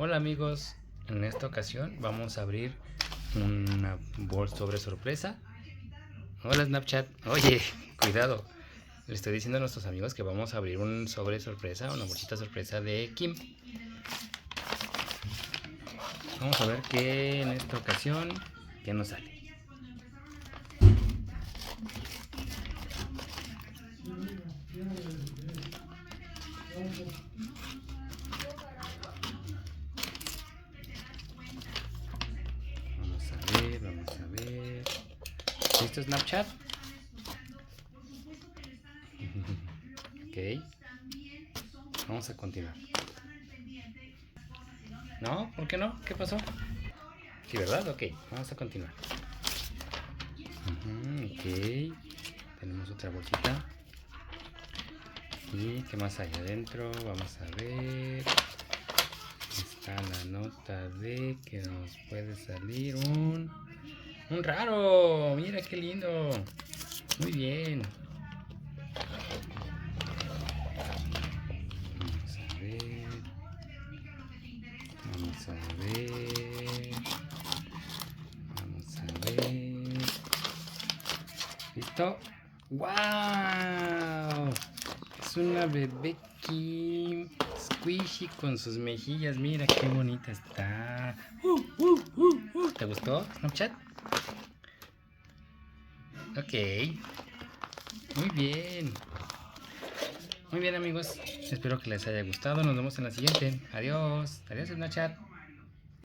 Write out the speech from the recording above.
Hola amigos, en esta ocasión vamos a abrir una bolsa sobre sorpresa. Hola Snapchat, oye, cuidado, le estoy diciendo a nuestros amigos que vamos a abrir un sobre sorpresa, una bolsita sorpresa de Kim. Vamos a ver qué en esta ocasión, qué nos sale. Vamos a ver. ¿Listo Snapchat? Ok, vamos a continuar. ¿No? ¿Por qué no? ¿Qué pasó? Sí, ¿verdad? Ok, vamos a continuar. Ok, tenemos otra bolsita. ¿Y qué más hay adentro? Vamos a ver. Está la nota de que nos puede salir un raro. Mira qué lindo. Muy bien. Vamos a ver. Vamos a ver. Vamos a ver. ¿Listo? ¡Wow! Es una bebé Kim squishy con sus mejillas. Mira qué bonita está. ¿Te gustó, Snapchat? Ok. Muy bien. Muy bien amigos. Espero que les haya gustado. Nos vemos en la siguiente. Adiós. Adiós Snapchat.